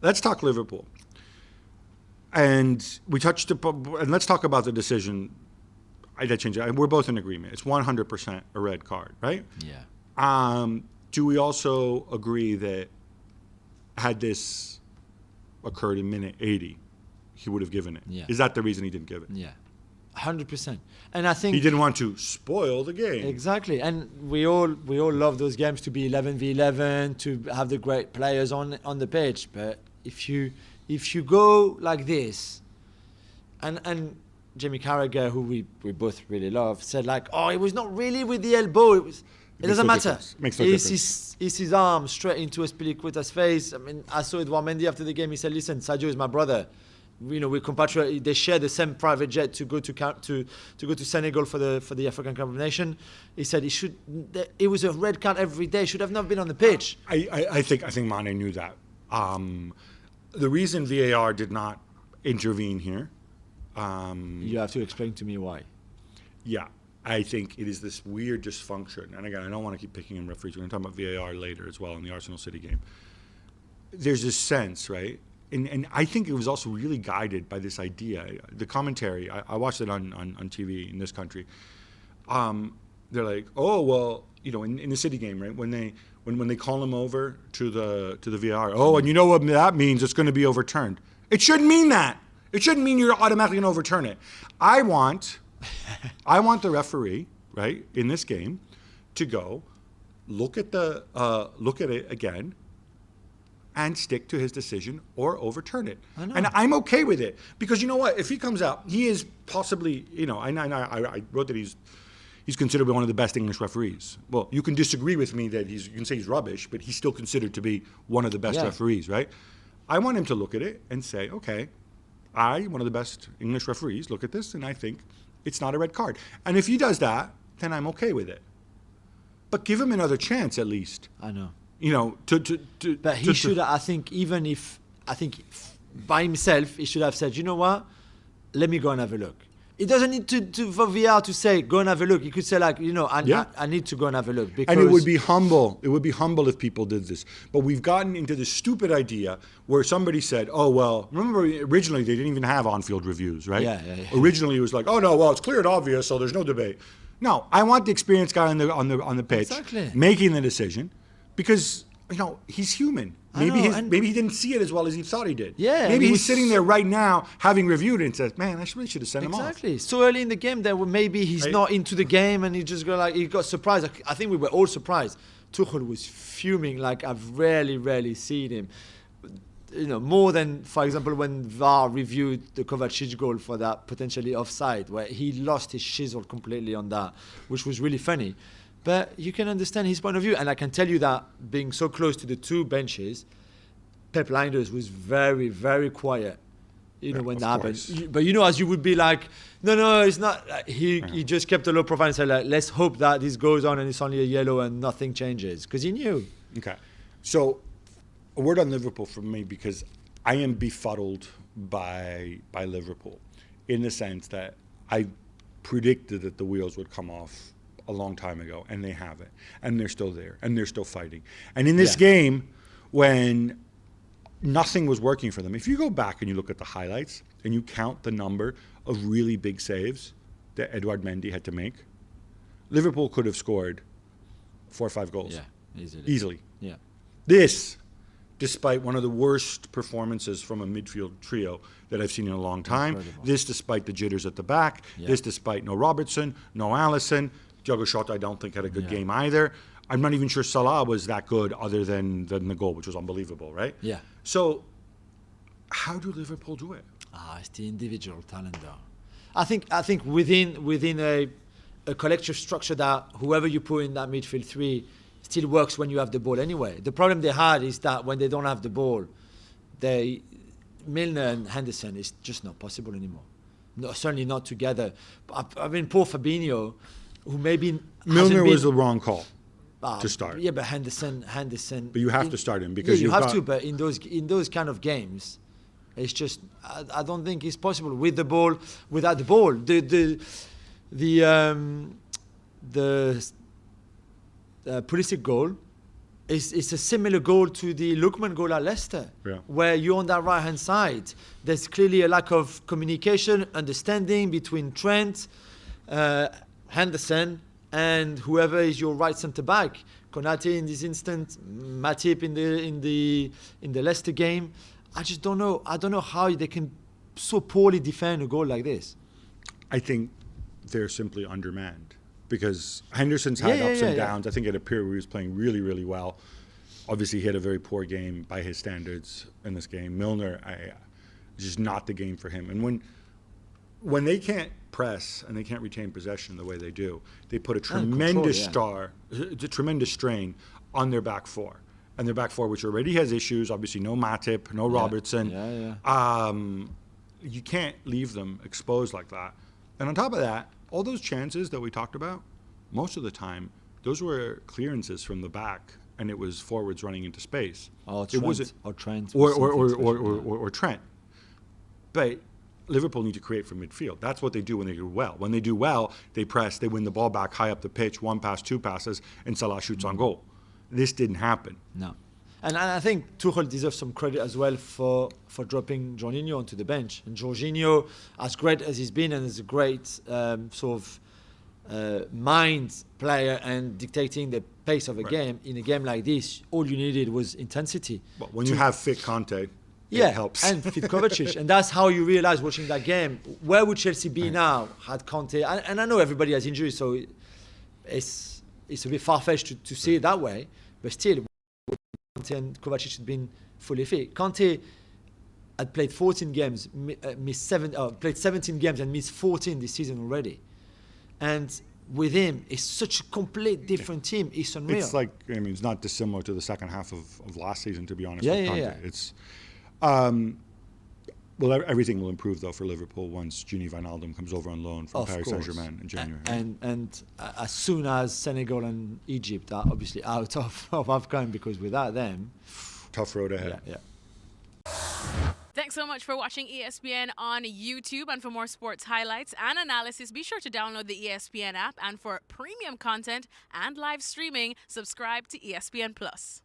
let's talk Liverpool. And let's talk about the decision. That changed. We're both in agreement. It's 100% a red card, right? Yeah. Do we also agree that had this occurred in minute 80, he would have given it? Yeah. Is that the reason he didn't give it? Yeah. 100%. And I think he didn't want to spoil the game. Exactly. And we all love those games to be 11v11, to have the great players on the pitch. But if you go like this, and Jamie Carragher, who we both really love, said like, oh, it was not really with the elbow. It doesn't matter. Makes no difference. It's his arm straight into Aspilicueta's face. I mean, I saw Edouard Mendy after the game. He said, listen, Sadio is my brother. We're compatriots. They share the same private jet to go to Senegal for the African Cup of Nations. He said it was a red card every day. Should have not been on the pitch. I think Mane knew that. The reason VAR did not intervene here. You have to explain to me why. Yeah, I think it is this weird dysfunction. And again, I don't want to keep picking on referees. We're going to talk about VAR later as well in the Arsenal City game. There's this sense, right? And I think it was also really guided by this idea. The commentary, I watched it on TV in this country. They're like, oh, well, in the City game, right? When they call him over to the VAR, oh, and you know what that means? It's going to be overturned. It shouldn't mean that. It shouldn't mean you're automatically going to overturn it. I want the referee, right, in this game, to go look at it again, and stick to his decision or overturn it. And I'm okay with it because you know what? If he comes out, he is possibly, I wrote that he's considered one of the best English referees. Well, you can disagree with me that you can say he's rubbish, but he's still considered to be one of the best referees, right? I want him to look at it and say, okay, one of the best English referees, look at this, and I think it's not a red card. And if he does that, then I'm okay with it. But give him another chance at least. I know. But he should. I think by himself, he should have said, you know what? Let me go and have a look. It doesn't need for VR to say go and have a look. He could say like, I need to go and have a look. Because and it would be humble. It would be humble if people did this. But we've gotten into this stupid idea where somebody said, oh well. Remember originally they didn't even have on-field reviews, right? Yeah. Originally it was like, oh no, well it's clear and obvious, so there's no debate. No, I want the experienced guy on the pitch making the decision. Because, he's human. Maybe he didn't see it as well as he thought he did. Yeah. Maybe he's sitting there right now having reviewed it and says, man, I really should have sent him off. Exactly. So early in the game that maybe he's not into the game and he got surprised. I think we were all surprised. Tuchel was fuming like I've rarely seen him. More than, for example, when VAR reviewed the Kovacic goal for that potentially offside, where he lost his shizzle completely on that, which was really funny. But you can understand his point of view. And I can tell you that being so close to the two benches, Pep Linders was very, very quiet, when that happened. But as you would be like, no, it's not. He just kept a low profile and said, like, let's hope that this goes on and it's only a yellow and nothing changes. Because he knew. Okay. So a word on Liverpool from me, because I am befuddled by Liverpool in the sense that I predicted that the wheels would come off a long time ago, and they haven't, and they're still there, and they're still fighting. And in this game, when nothing was working for them, if you go back and you look at the highlights and you count the number of really big saves that Edouard Mendy had to make, Liverpool could have scored 4 or 5 goals. Yeah, easily. Yeah. This, despite one of the worst performances from a midfield trio that I've seen in a long time. Incredible. This, despite the jitters at the back. Yeah. This, despite no Robertson, no Alisson. Diogo Jota, I don't think, had a good game either. I'm not even sure Salah was that good other than the goal, which was unbelievable, right? Yeah. So, how do Liverpool do it? It's the individual talent, though. I think within a collective structure that whoever you put in that midfield three still works when you have the ball anyway. The problem they had is that when they don't have the ball, Milner and Henderson is just not possible anymore. No, certainly not together. I mean, poor Fabinho, who maybe Milner was the wrong call to start. Yeah, but Henderson. But you have to start him because you have to. But in those kind of games, it's just I don't think it's possible with the ball, without the ball. The Pulisic goal it's a similar goal to the Lookman goal at Leicester, where you're on that right-hand side. There's clearly a lack of communication, understanding between Trent, Henderson, and whoever is your right centre-back. Konate in this instant, Matip in the Leicester game. I just don't know. I don't know how they can so poorly defend a goal like this. I think they're simply undermanned. Because Henderson's had ups and downs. I think at a period where he was playing really, really well. Obviously, he had a very poor game by his standards in this game. Milner, just not the game for him. And when they can't press and they can't retain possession the way they do, they put a tremendous tremendous strain on their back four. And their back four, which already has issues, obviously no Matip, no Robertson. You can't leave them exposed like that. And on top of that, all those chances that we talked about, most of the time, those were clearances from the back, and it was forwards running into space. Or Trent. Or Trent. But Liverpool need to create from midfield. That's what they do when they do well. When they do well, they press, they win the ball back high up the pitch, one pass, two passes, and Salah shoots on goal. This didn't happen. No. And I think Tuchel deserves some credit as well for dropping Jorginho onto the bench. And Jorginho, as great as he's been and as a great mind player and dictating the pace of a game, in a game like this, all you needed was intensity. But when you have fit Conte, it helps. And fit Kovacic. And that's how you realize watching that game, where would Chelsea be now had Conte? And I know everybody has injuries, so it's a bit far-fetched to see it that way. But still, Conte and Kovacic had been fully fit. Conte had played 14 games, played 17 games and missed 14 this season already. And with him, it's such a complete different team. It's unreal. It's like, it's not dissimilar to the second half of last season, to be honest. It's, everything will improve, though, for Liverpool once Gini Wijnaldum comes over on loan from Paris Saint-Germain in January. And as soon as Senegal and Egypt are obviously out of AFCON, because without them... Tough road ahead. Thanks so much for watching ESPN on YouTube. And for more sports highlights and analysis, be sure to download the ESPN app. And for premium content and live streaming, subscribe to ESPN Plus.